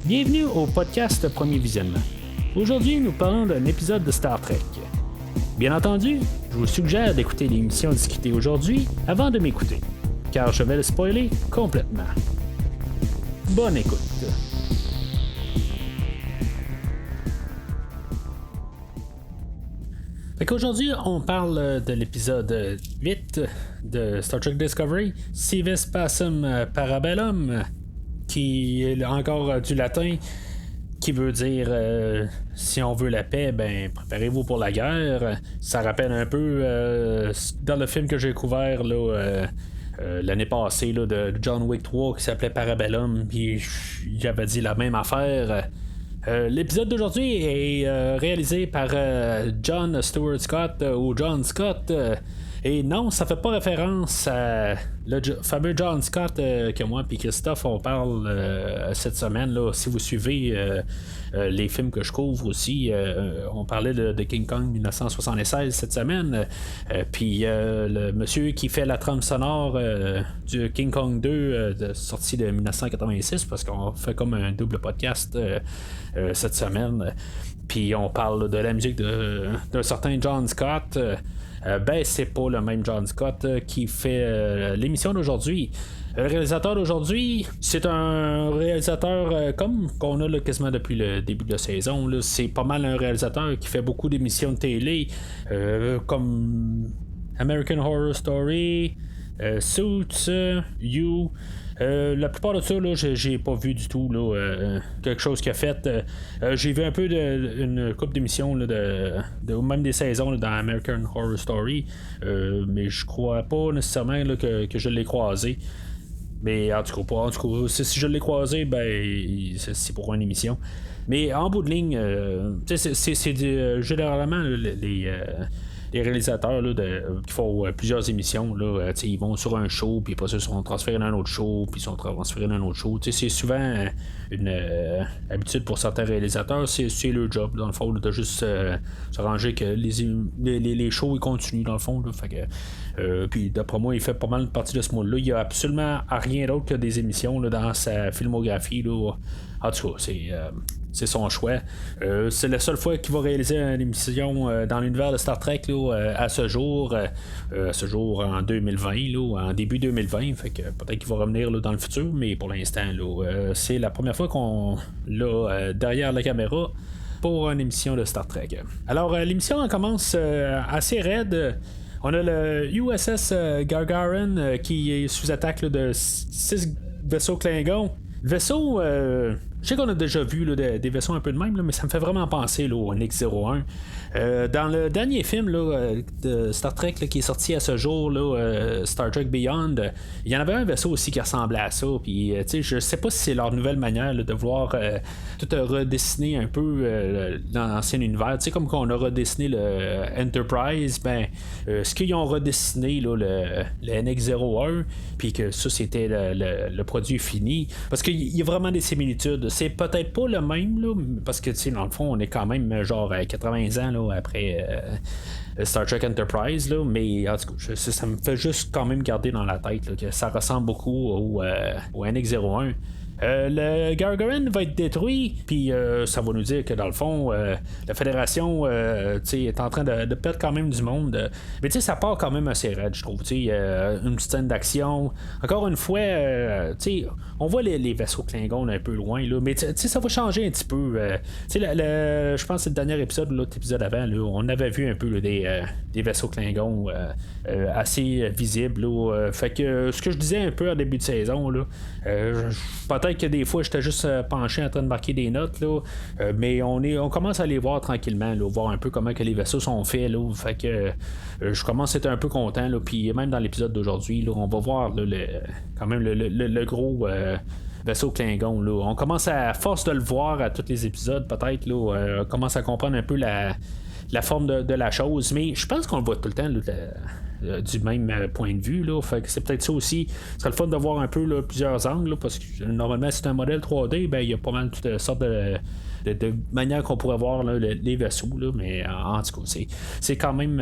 Bienvenue au podcast Premier Visionnement. Aujourd'hui, nous parlons d'un épisode de Star Trek. Bien entendu, je vous suggère d'écouter l'émission discutée aujourd'hui avant de m'écouter, car je vais le spoiler complètement. Bonne écoute. Aujourd'hui, on parle de l'épisode 8 de Star Trek Discovery, Civis Pacem Parabellum, qui est encore du latin, qui veut dire si on veut la paix, ben préparez-vous pour la guerre. Ça rappelle un peu dans le film que j'ai couvert là, l'année passée là, de John Wick 3 qui s'appelait Parabellum, puis j'avais dit la même affaire. L'épisode d'aujourd'hui est réalisé par John Stewart Scott ou John Scott. Et non, ça fait pas référence à le fameux John Scott que moi et Christophe on parle cette semaine là. Si vous suivez les films que je couvre aussi, on parlait de King Kong 1976 cette semaine. Puis le monsieur qui fait la trame sonore du King Kong 2 sorti de 1986, parce qu'on fait comme un double podcast cette semaine. Puis on parle de la musique d'un certain John Scott. Ben c'est pas le même John Scott qui fait l'émission d'aujourd'hui. Le réalisateur d'aujourd'hui, c'est un réalisateur comme qu'on a là, quasiment depuis le début de la saison. Là. C'est pas mal un réalisateur qui fait beaucoup d'émissions de télé, comme American Horror Story, Suits, You. La plupart de ça, là, j'ai pas vu du tout là, quelque chose qu'il a fait. J'ai vu un peu une couple d'émissions là, ou même des saisons là, dans American Horror Story, mais je crois pas nécessairement là, que je l'ai croisé. Mais en tout cas, si je l'ai croisé, ben c'est pour une émission. Mais en bout de ligne, c'est généralement les réalisateurs là, qui font plusieurs émissions là, ils vont sur un show, puis après ça ils sont transférés dans un autre show, puis ils sont transférés dans un autre show. C'est souvent une habitude pour certains réalisateurs, c'est leur job dans le fond là, de juste s'arranger que les shows ils continuent dans le fond là, fait que puis d'après moi il fait pas mal partie de ce monde là. Il y a absolument rien d'autre que des émissions là, dans sa filmographie là. En tout cas, c'est son choix. C'est la seule fois qu'il va réaliser une émission dans l'univers de Star Trek là, à ce jour en 2020, là, en début 2020. Fait que peut-être qu'il va revenir là, dans le futur, mais pour l'instant, là, c'est la première fois qu'on l'a derrière la caméra pour une émission de Star Trek. Alors, l'émission elle commence assez raide. On a le USS Gagarin qui est sous attaque là, de 6 vaisseaux Klingons. Le vaisseau, je sais qu'on a déjà vu là, des vaisseaux un peu de même, là, mais ça me fait vraiment penser là, au X-01. Dans le dernier film là, de Star Trek là, qui est sorti à ce jour, là, Star Trek Beyond, il y en avait un vaisseau aussi qui ressemblait à ça. Puis, je sais pas si c'est leur nouvelle manière là, de vouloir tout redessiner un peu dans l'ancien univers. Comme qu'on a redessiné le Enterprise, ben, ce qu'ils ont redessiné là, le NX-01, puis que ça c'était le produit fini. Parce qu'il y a vraiment des similitudes. C'est peut-être pas le même, là, parce que dans le fond, on est quand même genre 80 ans là, après Star Trek Enterprise, là, mais en tout cas, ça me fait juste quand même garder dans la tête là, que ça ressemble beaucoup au NX-01. Le Gagarin va être détruit, puis ça va nous dire que dans le fond, la Fédération est en train de perdre quand même du monde. Mais ça part quand même assez raide, je trouve. Une petite scène d'action. Encore une fois, on voit les vaisseaux Klingons un peu loin, là, mais ça va changer un petit peu. Je pense que c'est le dernier épisode, l'autre épisode avant, là, on avait vu un peu là, des vaisseaux Klingons assez visibles. Là, fait que ce que je disais un peu en début de saison, là, peut-être que des fois j'étais juste penché en train de marquer des notes là, mais on commence à les voir tranquillement là, voir un peu comment que les vaisseaux sont faits là, fait que je commence à être un peu content là, puis même dans l'épisode d'aujourd'hui là, on va voir là, quand même le gros vaisseau Klingon là. On commence à force de le voir à tous les épisodes peut-être là, on commence à comprendre un peu la forme de la chose, mais je pense qu'on le voit tout le temps là, du même point de vue là. Fait que c'est peut-être ça aussi. Ce serait le fun de voir un peu là, plusieurs angles là, parce que normalement c'est un modèle 3D, ben il y a pas mal toutes sortes de manière qu'on pourrait voir là, les vaisseaux là, mais en tout cas c'est quand même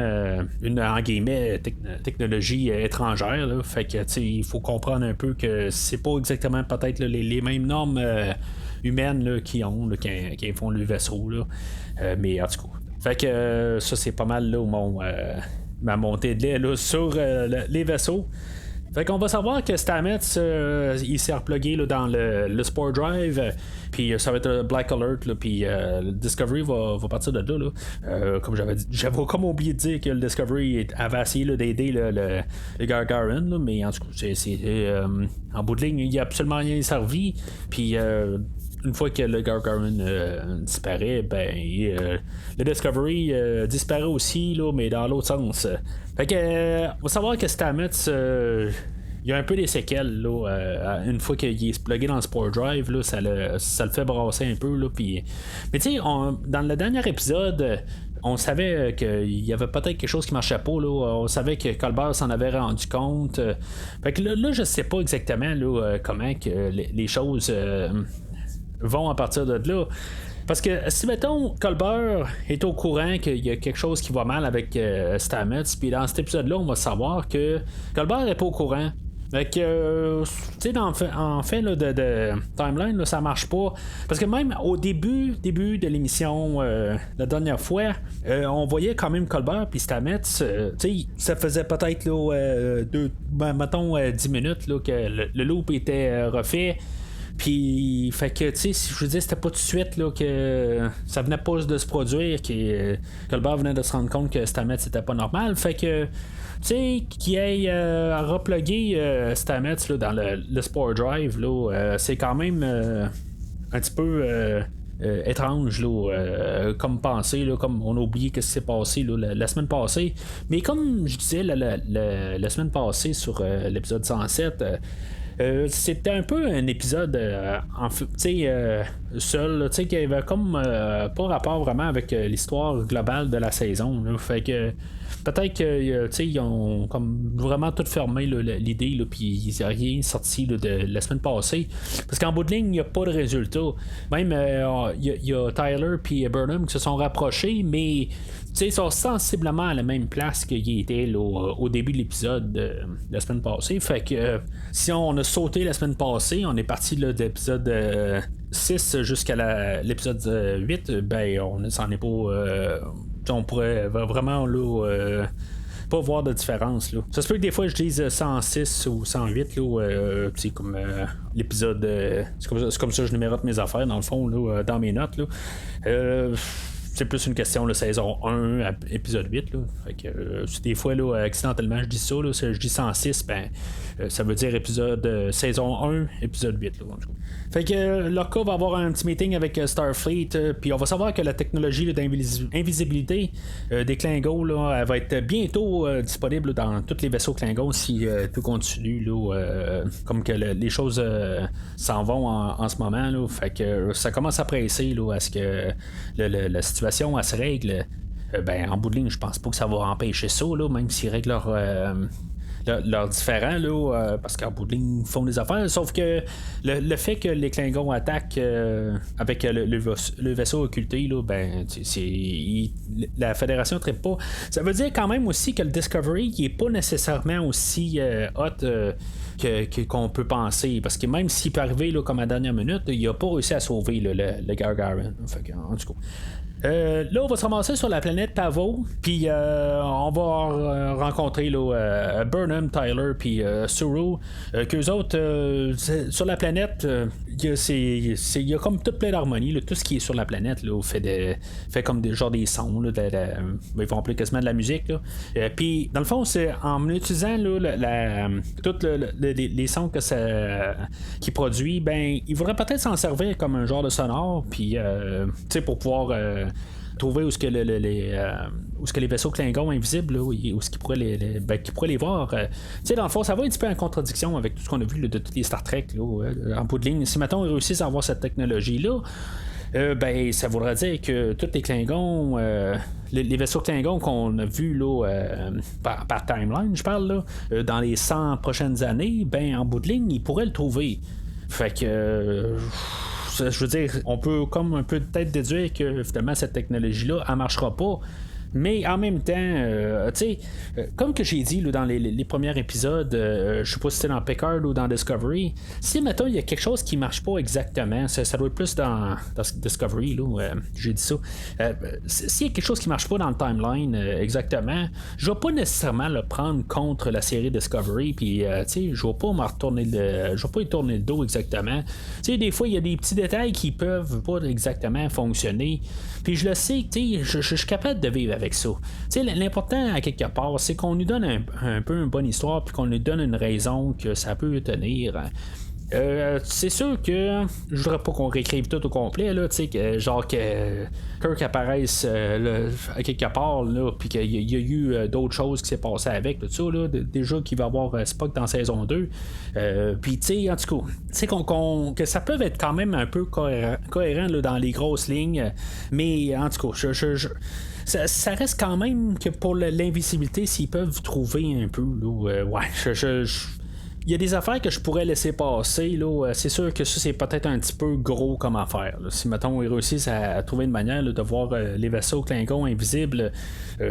une en guillemets technologie étrangère là, fait que il faut comprendre un peu que c'est pas exactement peut-être là, les mêmes normes humaines là, qui font le vaisseau. Là. Mais en tout cas. Fait que ça, c'est pas mal là, ma montée de lait là, sur les vaisseaux. Fait qu'on va savoir que Stamets, il s'est replugué là, dans le Spore Drive, puis ça va être Black Alert, puis le Discovery va partir de là. Comme j'avais dit, j'avais comme oublié de dire que le Discovery avait essayé là, d'aider le Gargarin, là, mais en tout cas, en bout de ligne, il n'y a absolument rien servi, puis une fois que le Gargarin disparaît, ben le Discovery disparaît aussi, là, mais dans l'autre sens. Fait que on va savoir que Stamets il y a un peu des séquelles là, une fois qu'il est plugué dans le Spore Drive, là, ça le fait brasser un peu. Là, mais tu sais, dans le dernier épisode, on savait qu'il y avait peut-être quelque chose qui marchait pas. Là. On savait que Colbert s'en avait rendu compte. Fait que là, je sais pas exactement là, comment que les choses vont à partir de là. Parce que si, mettons, Colbert est au courant qu'il y a quelque chose qui va mal avec Stamets, puis dans cet épisode-là, on va savoir que Colbert n'est pas au courant. Fait que, tu sais, en fait là, de timeline, là, ça marche pas. Parce que même au début de l'émission, la dernière fois, on voyait quand même Colbert puis Stamets, tu sais, ça faisait peut-être là, mettons 10 minutes là, que le loop était refait. Puis, fait que, tu sais, je veux dire, c'était pas tout de suite là, que ça venait pas de se produire, que Colbert venait de se rendre compte que Stamets c'était pas normal. Fait que, tu sais, qu'il ait replugué Stamets là, dans le Spore Drive, là, c'est quand même un petit peu étrange là, comme pensée, là, comme on a oublié ce qui s'est passé là, la semaine passée. Mais comme je disais la semaine passée sur l'épisode 107, c'était un peu un épisode seul, qui avait comme pas rapport vraiment avec l'histoire globale de la saison. Là. Fait que peut-être qu'ils ont comme vraiment tout fermé là, l'idée, puis il n'y a rien sorti là, de la semaine passée. Parce qu'en bout de ligne, il n'y a pas de résultat. Même il y a Tyler et Burnham qui se sont rapprochés, mais ils sont sensiblement à la même place qu'ils étaient là, au début de l'épisode de la semaine passée. Fait que si on a sauté la semaine passée, on est parti là, de l'épisode 6 jusqu'à l'épisode 8, ben on s'en est pas. On pourrait vraiment là, pas voir de différence. Là. Ça se peut que des fois je dise 106 ou 108, là, c'est comme l'épisode. C'est comme ça que je numérote mes affaires dans le fond, là, dans mes notes. Là. C'est plus une question de saison 1 épisode 8 là. Fait que des fois là, accidentellement je dis ça là, si je dis 106, ben ça veut dire épisode saison 1 épisode 8 là. Fait que Lorca va avoir un petit meeting avec Starfleet, puis on va savoir que la technologie d'invisibilité des Klingons là, elle va être bientôt disponible là, dans tous les vaisseaux Klingons si tout continue là, comme que les choses s'en vont en ce moment là. Fait que ça commence à presser là, à ce que la situation elle se règle. Ben, en bout de ligne, je pense pas que ça va empêcher ça, là, même s'ils règlent leurs différends, là, parce qu'en bout de ligne, ils font des affaires. Sauf que le fait que les Klingons attaquent avec le vaisseau occulté, là, ben, la Fédération ne traite pas. Ça veut dire quand même aussi que le Discovery qui est pas nécessairement aussi hot qu'on peut penser. Parce que même s'il peut arriver là, comme à la dernière minute, il a pas réussi à sauver le Gargarin. En tout cas. Là, on va se ramasser sur la planète Pavo, puis on va rencontrer là, Burnham, Tyler, puis Suru. Qu'eux autres, sur la planète, il y a comme tout plein d'harmonie. Là, tout ce qui est sur la planète là, fait comme genre des sons. Là, ils vont appeler quasiment de la musique. Puis, dans le fond, c'est en utilisant là, tous les sons que ça qui produit, ben, il faudrait peut-être s'en servir comme un genre de sonore, puis pour pouvoir trouver où ce que les vaisseaux Klingons invisibles là, où ce qu'ils pourraient les voir. Dans le fond, ça va un petit peu en contradiction avec tout ce qu'on a vu là, de tous les Star Trek là, en bout de ligne. Si mettons ils réussissent à avoir cette technologie là, ben ça voudrait dire que tous les Klingons, les vaisseaux Klingons qu'on a vus là, par timeline, je parle là, dans les 100 prochaines années, ben en bout de ligne, ils pourraient le trouver. Fait que je veux dire, on peut comme un peu peut-être déduire que finalement cette technologie-là, elle marchera pas. Mais en même temps, tu sais, comme que j'ai dit là, dans les premiers épisodes, je sais pas si c'était dans Picard ou dans Discovery, si mettons il y a quelque chose qui marche pas exactement, ça doit être plus dans Discovery, là, où, j'ai dit ça. S'il y a quelque chose qui marche pas dans le timeline exactement, je vais pas nécessairement le prendre contre la série Discovery, puis tu sais, je vais pas je vais pas y tourner le dos exactement. Tu sais, des fois il y a des petits détails qui peuvent pas exactement fonctionner. Puis je le sais, tu sais, je suis capable de vivre avec ça. Tu sais, l'important à quelque part, c'est qu'on nous donne un peu une bonne histoire, puis qu'on nous donne une raison que ça peut tenir. C'est sûr que je voudrais pas qu'on réécrive tout au complet, là, tu sais, genre que Kirk apparaisse à quelque part, là, puis qu'il y a eu d'autres choses qui s'est passé avec, tout ça, là, déjà qu'il va y avoir Spock dans saison 2. Puis, tu sais, en tout cas, tu sais, que ça peut être quand même un peu cohérent là, dans les grosses lignes, mais en tout cas, ça reste quand même que pour l'invisibilité, s'ils peuvent trouver un peu, là, ouais, il y a des affaires que je pourrais laisser passer. Là. C'est sûr que ça, c'est peut-être un petit peu gros comme affaire. Là. Si, mettons, ils réussissent à trouver une manière là, de voir les vaisseaux Klingons invisibles,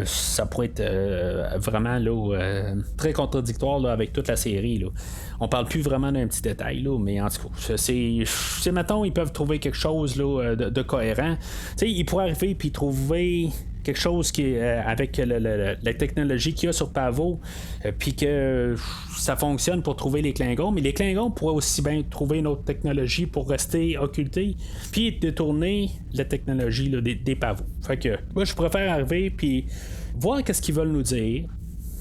ça pourrait être vraiment là, très contradictoire là, avec toute la série. Là. On parle plus vraiment d'un petit détail, là, mais en tout cas, c'est mettons, ils peuvent trouver quelque chose là, de cohérent. T'sais, ils pourraient arriver puis trouver quelque chose qui est avec la technologie qu'il y a sur Pavo, puis que ça fonctionne pour trouver les Klingons, mais les Klingons pourraient aussi bien trouver une autre technologie pour rester occultés, puis détourner la technologie là, des Pavos. Fait que moi, je préfère arriver puis voir qu'est-ce qu'ils veulent nous dire.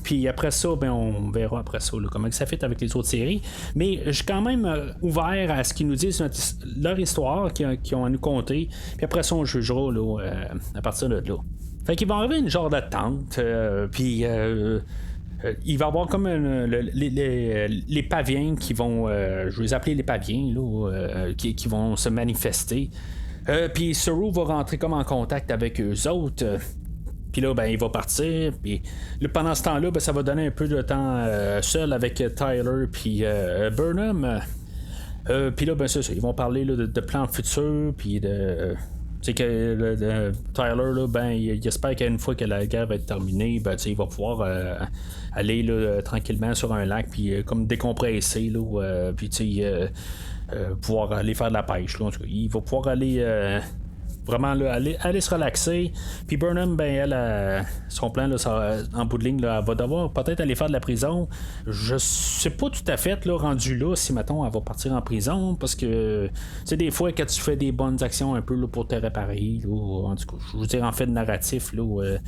Puis après ça, ben on verra après ça là, comment ça fait avec les autres séries. Mais je suis quand même ouvert à ce qu'ils nous disent leur histoire qu'ils ont à nous conter. Puis après ça, on jugera là, à partir de là. Fait qu'il va arriver une genre d'attente. Puis il va y avoir comme les paviens qui vont... je vais les appeler les paviens là, qui vont se manifester. Puis Saru va rentrer comme en contact avec eux autres. Puis là, ben, il va partir. Puis là, pendant ce temps-là, ben, ça va donner un peu de temps seul avec Tyler puis Burnham. Puis là, ben, c'est ça. Ils vont parler là, de plans futurs. Puis de. Tu sais que Tyler, là, ben, il espère qu'une fois que la guerre va être terminée, ben, il va pouvoir aller là, tranquillement sur un lac. Puis comme décompresser. Là, puis tu sais. Pouvoir aller faire de la pêche. Là, en tout cas, il va pouvoir aller. Vraiment là, aller se relaxer. Puis Burnham, ben elle son plan là, en bout de ligne là, elle va devoir peut-être aller faire de la prison. Je sais pas tout à fait là, rendu là si mettons elle va partir en prison, parce que tu sais des fois quand tu fais des bonnes actions un peu là, pour te réparer là, en tout cas je veux dire en fait de narratif là,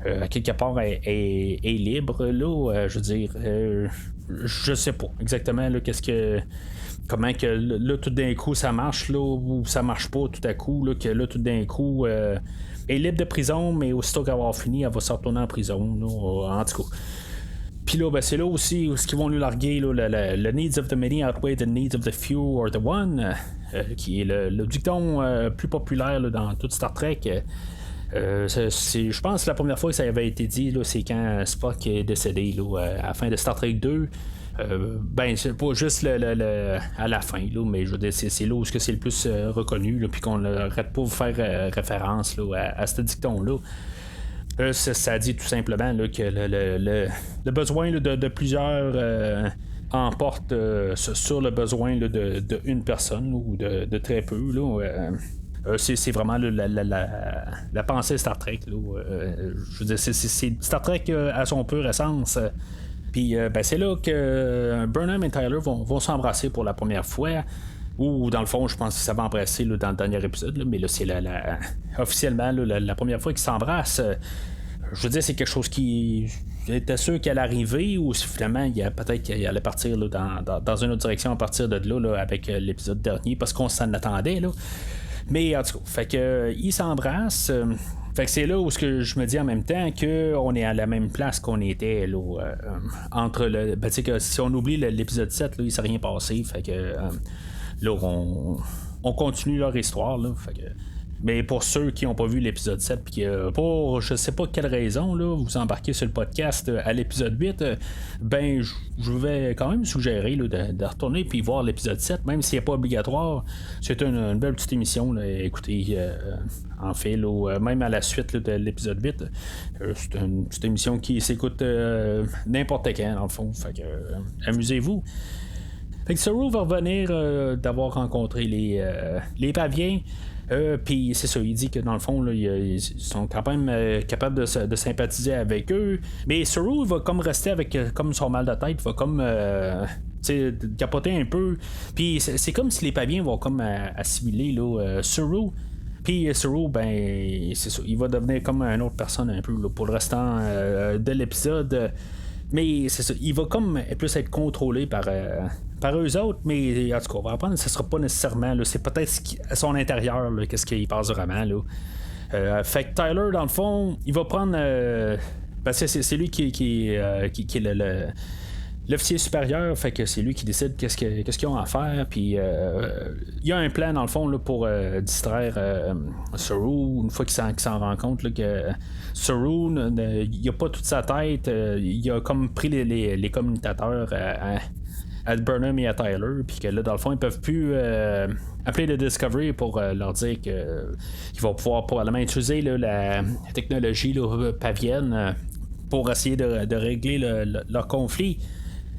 à quelque part est libre là, je veux dire je sais pas exactement là, qu'est-ce que comment que là tout d'un coup ça marche là, ou ça marche pas tout à coup là, que là tout d'un coup elle est libre de prison, mais aussitôt qu'elle va avoir fini elle va se retourner en prison là, en tout cas. Puis là, ben, c'est là aussi où ils vont lui larguer là, le needs of the many outweigh the needs of the few or the one, qui est le dicton plus populaire là, dans toute Star Trek. Je pense que la première fois que ça avait été dit là, c'est quand Spock est décédé là, à la fin de Star Trek 2. Ben c'est pas juste à la fin là, mais je veux dire c'est là où c'est le plus reconnu là, puis qu'on n'arrête pas de faire référence là, à ce dicton là. Ça dit tout simplement là, que le besoin là, de plusieurs emporte sur le besoin là, de une personne là, ou de très peu là, c'est vraiment là, la pensée Star Trek là, je veux dire c'est Star Trek à son pur essence. Puis ben, c'est là que Burnham et Tyler vont s'embrasser pour la première fois. Ou dans le fond, je pense que ça va embrasser là, dans le dernier épisode. Là, mais là, c'est officiellement là, la première fois qu'ils s'embrassent. Je veux dire, c'est quelque chose qui était sûr qu'elle allait arriver. Ou si finalement, peut-être qu'il allait partir là, dans une autre direction à partir de là avec l'épisode dernier. Parce qu'on s'en attendait. Là. Mais en tout cas, fait que ils s'embrassent. Fait que c'est là où je me dis en même temps qu'on est à la même place qu'on était là, entre le. Ben, tu sais que si on oublie l'épisode 7, là, il s'est rien passé. Fait que là, on continue leur histoire. Là, fait que Mais pour ceux qui n'ont pas vu l'épisode 7 puis pour je sais pas quelle raison là, vous embarquez sur le podcast à l'épisode 8, ben je vais quand même suggérer là, de retourner puis voir l'épisode 7, même s'il n'est pas obligatoire. C'est une belle petite émission là, écoutez en fait là, même à la suite là, de l'épisode 8, c'est une petite émission qui s'écoute n'importe quand dans le fond. Fait que amusez-vous. Fait que Saru va revenir d'avoir rencontré les paviens. Puis c'est ça, il dit que dans le fond, là, ils sont quand même capables de sympathiser avec eux. Mais Saru va comme rester avec comme son mal de tête, va comme capoter un peu. Puis c'est comme si les paviens vont comme assimiler là, Saru. Puis Saru, ben c'est ça, il va devenir comme une autre personne un peu là, pour le restant de l'épisode. Mais c'est ça, il va comme plus être contrôlé par eux autres, mais en tout cas, on va apprendre, ce sera pas nécessairement, là, c'est peut-être à son intérieur, là, qu'est-ce qu'il passe vraiment, là. Fait que Tyler, dans le fond, il va prendre... parce que c'est lui qui est l'officier supérieur, fait que c'est lui qui décide qu'est-ce qu'ils ont à faire, puis il y a un plan dans le fond là, pour distraire Saru une fois qu'il s'en rend compte là, que Saru il a pas toute sa tête, il a comme pris les communicateurs à Burnham et à Tyler, puis que là dans le fond ils peuvent plus appeler le Discovery pour leur dire qu'ils vont pouvoir probablement utiliser là, la technologie là, pavienne pour essayer de régler leur conflit.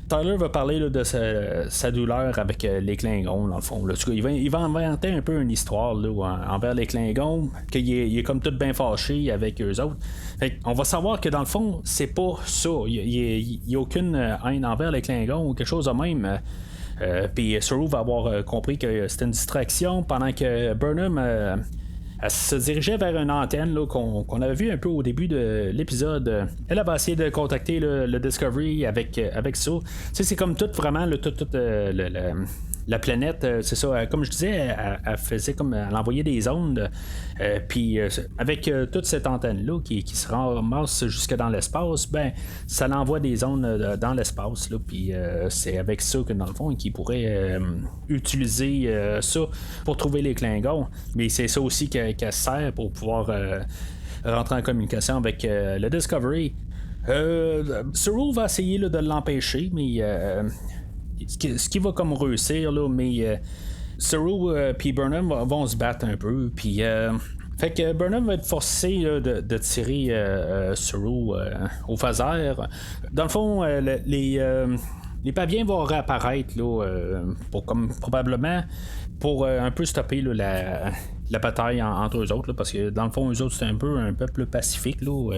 Tyler va parler là, de sa douleur avec les Klingons, dans le fond. Là. Il va inventer un peu une histoire là, envers les Klingons, qu'il est comme tout bien fâché avec eux autres. Fait on va savoir que dans le fond, c'est pas ça. Il n'y a aucune haine envers les Klingons ou quelque chose de même. Puis Saru va avoir compris que c'était une distraction pendant que Burnham... elle se dirigeait vers une antenne là, qu'on avait vu un peu au début de l'épisode. Elle va essayer de contacter le Discovery avec ça. Tu sais, c'est comme tout vraiment la planète, c'est ça. Comme je disais, elle faisait comme elle envoyait des ondes. Puis avec toute cette antenne-là qui se ramasse jusque dans l'espace, ben ça l'envoie des ondes dans l'espace. Puis c'est avec ça que dans le fond, qu'il pourrait utiliser ça pour trouver les Klingons. Mais c'est ça aussi qu'elle sert pour pouvoir rentrer en communication avec le Discovery. Saru va essayer là, de l'empêcher, mais ce qui va comme réussir, là, mais Saru puis Burnham vont se battre un peu, puis fait que Burnham va être forcé là, de tirer Saru au phaser. Dans le fond, les paviens vont réapparaître là, pour comme probablement pour un peu stopper là, la bataille entre eux autres là, parce que dans le fond eux autres c'est un peu un peuple pacifique là,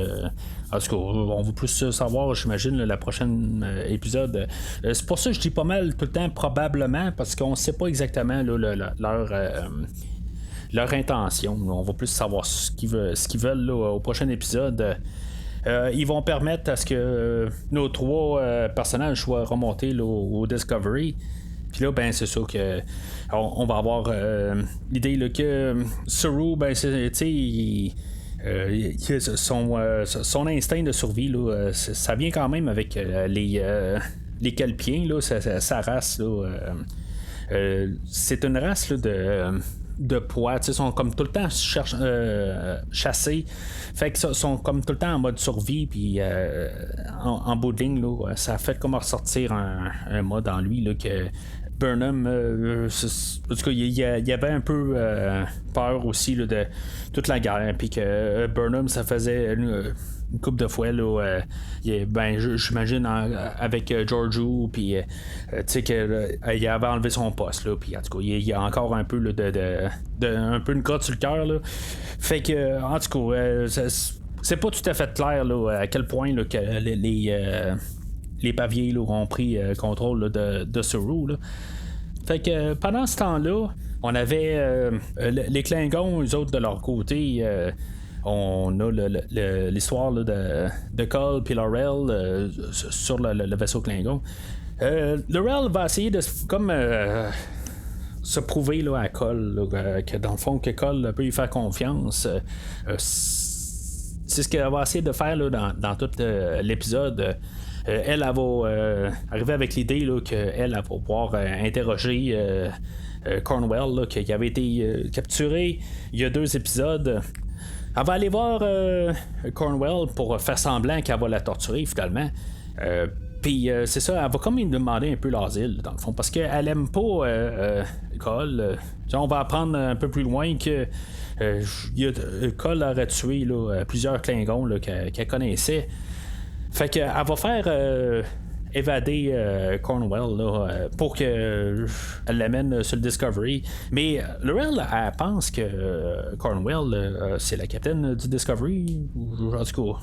en tout cas on va plus savoir j'imagine la prochaine épisode. C'est pour ça que je dis pas mal tout le temps probablement parce qu'on sait pas exactement là, leur intention là. On va plus savoir ce qu'ils veulent là, au prochain épisode. Ils vont permettre à ce que nos trois personnages soient remontés là, au Discovery. Puis là, ben c'est sûr que on va avoir l'idée là, que Saru, ben c'est son instinct de survie là, ça vient quand même avec les Kelpiens là, sa race là. C'est une race là, de poids, ils sont comme tout le temps chassés, fait que sont comme tout le temps en mode survie, puis en bout de ligne là, ça a fait comme ressortir un mode en lui là, que Burnham en tout cas il y avait un peu peur aussi là, de toute la guerre, puis que Burnham ça faisait une couple de fois là, ben j'imagine avec Georgiou puis tu sais qu'il avait enlevé son poste là, puis en tout cas il y a encore un peu là, un peu une crotte sur le cœur là. Fait que en tout cas c'est pas tout à fait clair là, à quel point là, que les paviers là, ont pris contrôle là, de Saru là. Fait que pendant ce temps-là on avait les Klingons eux autres de leur côté. On a l'histoire là, de Cole et Laurel sur le vaisseau Klingon. Laurel va essayer de comme se prouver là, à Cole là, que dans le fond que Cole peut lui faire confiance. C'est ce qu'elle va essayer de faire là, dans tout l'épisode. Elle va arriver avec l'idée qu'elle va pouvoir interroger Cornwell, là, qui avait été capturé il y a 2 épisodes. Elle va aller voir Cornwell pour faire semblant qu'elle va la torturer finalement. Puis c'est ça, elle va comme lui demander un peu l'asile, dans le fond, parce qu'elle aime pas Cole. On va apprendre un peu plus loin que Cole aurait tué là, plusieurs Klingons là, qu'elle connaissait. Fait qu'elle va faire évader Cornwell là, pour qu'elle l'amène sur le Discovery. Mais Laurel, elle pense que Cornwell, c'est la capitaine du Discovery. En tout cas,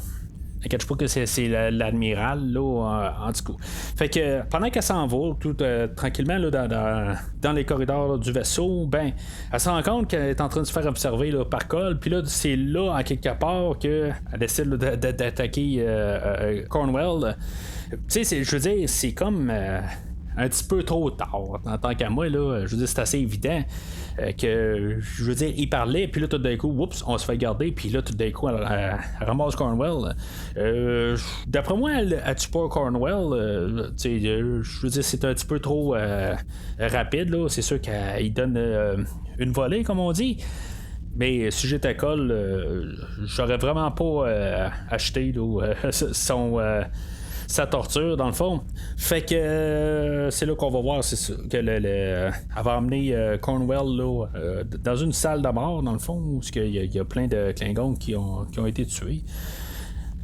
inquiète pas que c'est l'admiral là, en tout cas. Fait que pendant qu'elle s'en va tout tranquillement là, dans les corridors là, du vaisseau, ben elle se rend compte qu'elle est en train de se faire observer là, par Cole. Puis là c'est là en quelque part qu'elle décide là, d'attaquer Cornwell. Tu sais, je veux dire, c'est comme un petit peu trop tard en tant qu'à moi là. Je veux dire, c'est assez évident que, je veux dire, il parlait, puis là tout d'un coup, oups, on se fait garder, puis là tout d'un coup, elle ramasse Cornwell. D'après moi, elle tue pas Cornwell. Je veux dire, c'est un petit peu trop rapide là. C'est sûr qu'il donne une volée, comme on dit. Mais si j'étais Cole, j'aurais vraiment pas acheté là, sa torture dans le fond. Fait que c'est là qu'on va voir, c'est ça, que elle va emmener Cornwell là, dans une salle de mort dans le fond où il y a plein de Klingons qui ont été tués.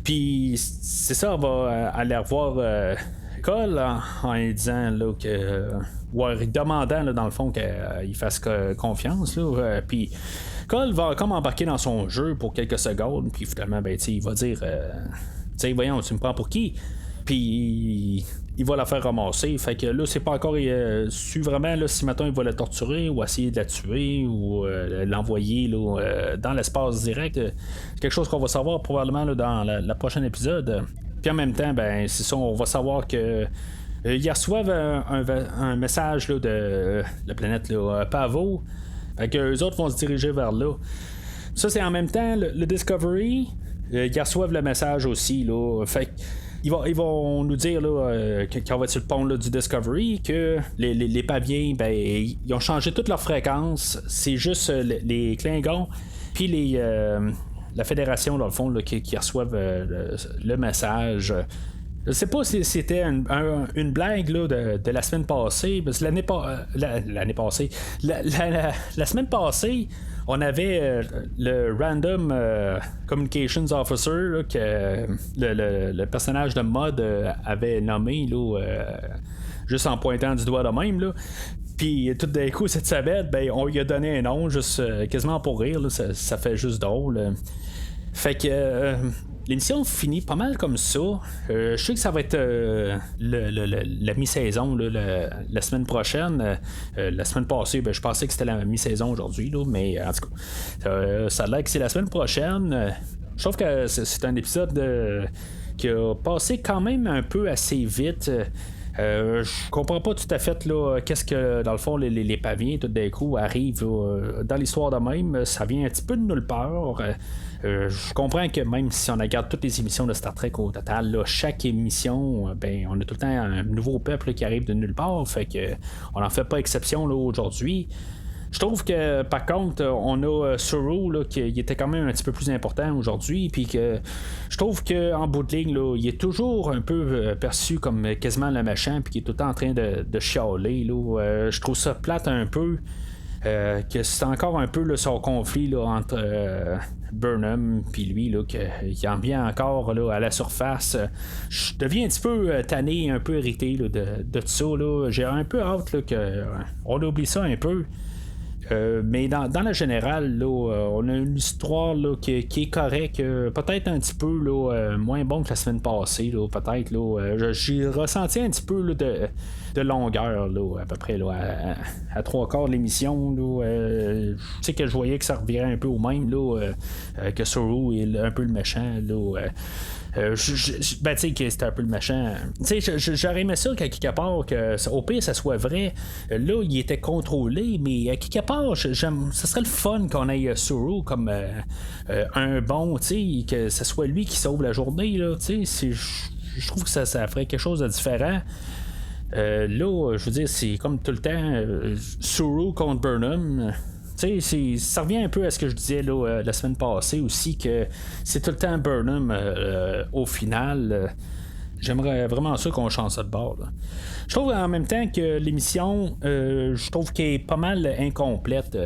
Puis c'est ça, on va aller revoir Cole en lui disant là, que demandant là, dans le fond qu'il fasse confiance là, puis Cole va comme embarquer dans son jeu pour quelques secondes, puis finalement ben, il va dire voyons, tu me prends pour qui? Puis il va la faire ramasser. Fait que là, c'est pas encore su vraiment là, si maintenant il va la torturer ou essayer de la tuer ou l'envoyer là, dans l'espace direct. C'est quelque chose qu'on va savoir probablement là, dans la prochaine épisode. Puis en même temps, ben c'est ça, on va savoir que ils reçoivent un message là, de la planète là, Pavo. Fait que eux autres vont se diriger vers là. Ça, c'est en même temps le Discovery. Ils reçoivent le message aussi. Là. Fait que ils vont nous dire là, quand on va être sur le pont là, du Discovery que les paviens, ben, ils ont changé toute leur fréquence. C'est juste les Klingons puis la Fédération, dans le fond, là, qui reçoivent le message. Je sais pas si c'était une blague là, de la semaine passée, parce que l'année passée. La semaine passée, on avait le Random Communications Officer là, que le personnage de Mod avait nommé là, juste en pointant du doigt de même. Là. Puis tout d'un coup, cette semaine, ben, on lui a donné un nom juste quasiment pour rire. Là, ça fait juste drôle. Fait que l'émission finit pas mal comme ça. Je sais que ça va être la mi-saison là, la semaine prochaine. La semaine passée, ben, je pensais que c'était la mi-saison aujourd'hui, là, mais en tout cas, ça a l'air que c'est la semaine prochaine. Je trouve que c'est un épisode qui a passé quand même un peu assez vite. Je comprends pas tout à fait là, qu'est-ce que dans le fond les paviens tout d'un coup arrivent dans l'histoire de même. Ça vient un petit peu de nulle part. Je comprends que même si on regarde toutes les émissions de Star Trek au total, là, chaque émission, ben, on a tout le temps un nouveau peuple qui arrive de nulle part. Fait que on n'en fait pas exception là, aujourd'hui. Je trouve que par contre on a Suru là, qui était quand même un petit peu plus important aujourd'hui, puis que je trouve qu'en bout de ligne là, il est toujours un peu perçu comme quasiment le méchant, puis qui est tout le temps en train de chialer là. Je trouve ça plate un peu. Que c'est encore un peu là, son conflit là, entre Burnham puis lui là, qu'il en vient encore là, à la surface. Je deviens un petit peu tanné, un peu irrité là, de tout ça là. J'ai un peu hâte là, qu'on oublie ça un peu. Mais dans la générale, là, on a une histoire là, qui est correcte, peut-être un petit peu là, moins bon que la semaine passée, là, peut-être. Là, j'ai ressenti un petit peu là, de longueur, là, à peu près là, à 3/4 de l'émission. Je sais que je voyais que ça revirait un peu au même, là, que Suru est un peu le méchant. Là, ben tu sais que c'était un peu le méchant. Tu sais, j'aurais aimé ça qu'à quelque part que au pire ça soit vrai. Là il était contrôlé, mais à quelque part ça serait le fun qu'on ait Suru comme un bon, tu sais, que ce soit lui qui sauve la journée là. Tu sais, je trouve que ça ferait quelque chose de différent. Là, je veux dire, c'est comme tout le temps Suru contre Burnham. Ça revient un peu à ce que je disais là, la semaine passée aussi, que c'est tout le temps Burnham au final. J'aimerais vraiment ça qu'on change ça de bord. Là. Je trouve en même temps que l'émission, je trouve qu'elle est pas mal incomplète.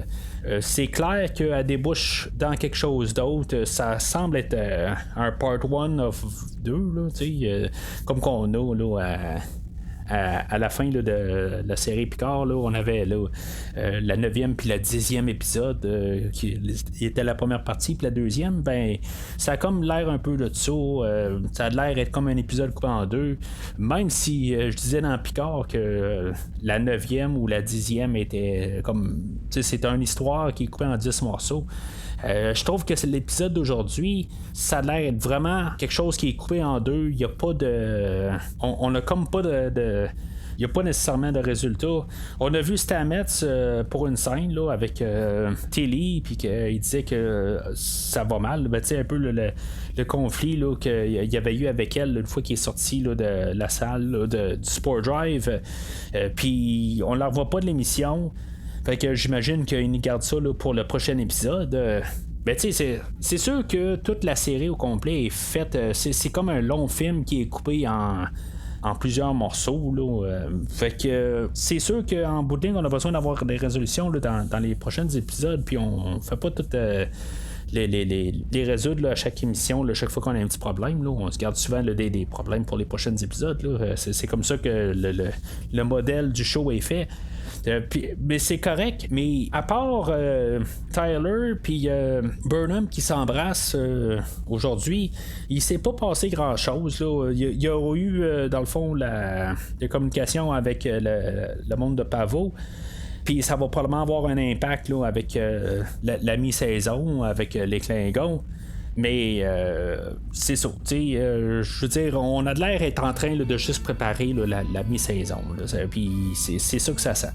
C'est clair qu'elle débouche dans quelque chose d'autre. Ça semble être un part 1 of 2, là, comme qu'on a là, à la fin là, de la série Picard, là, on avait là, la 9e puis la 10e épisode qui était la première partie, puis la deuxième, ben ça a comme l'air un peu de ça. Ça a l'air d'être comme un épisode coupé en deux. Même si je disais dans Picard que la 9e ou la 10e était comme. C'est une histoire qui est coupée en 10 morceaux. Je trouve que c'est l'épisode d'aujourd'hui, ça a l'air d'être vraiment quelque chose qui est coupé en deux. Il n'y a pas de. On a comme pas de. Il n'y a pas nécessairement de résultat. On a vu Stamets pour une scène là, avec Tilly, puis qu'il disait que ça va mal. Ben, un peu le conflit là, qu'il y avait eu avec elle une fois qu'il est sorti là, de la salle là, du Sport Drive. Puis on ne la revoit pas de l'émission. Fait que j'imagine qu'il garde ça là, pour le prochain épisode. Ben, tu sais, c'est sûr que toute la série au complet est faite. C'est comme un long film qui est coupé en plusieurs morceaux. Là. Fait que c'est sûr qu'en bout de ligne, on a besoin d'avoir des résolutions là, dans les prochains épisodes. Puis on fait pas tout. Les résoudre là, à chaque émission, là, chaque fois qu'on a un petit problème. Là, on se garde souvent là, des problèmes pour les prochains épisodes. Là. C'est comme ça que le modèle du show est fait. Mais c'est correct, mais à part Tyler puis Burnham qui s'embrassent aujourd'hui, il s'est pas passé grand chose. Là. Il y a eu dans le fond la communication avec le monde de Pavo. Puis ça va probablement avoir un impact là, avec la mi-saison, avec les Klingons. Mais c'est ça. Je veux dire, on a de l'air d'être en train là, de juste préparer là, la mi-saison. Puis c'est ça que ça sent.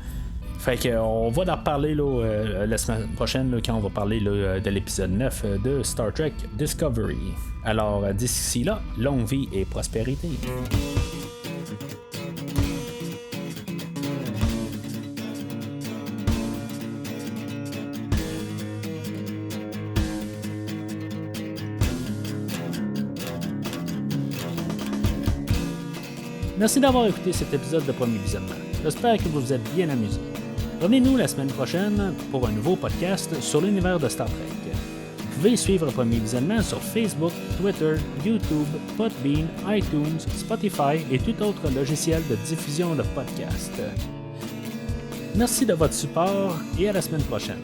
Fait qu'on va en reparler là, la semaine prochaine là, quand on va parler là, de l'épisode 9 de Star Trek Discovery. Alors d'ici là, longue vie et prospérité. Merci d'avoir écouté cet épisode de Premier Visionnement. J'espère que vous vous êtes bien amusés. Revenez-nous la semaine prochaine pour un nouveau podcast sur l'univers de Star Trek. Vous pouvez suivre Premier Visionnement sur Facebook, Twitter, YouTube, Podbean, iTunes, Spotify et tout autre logiciel de diffusion de podcasts. Merci de votre support et à la semaine prochaine.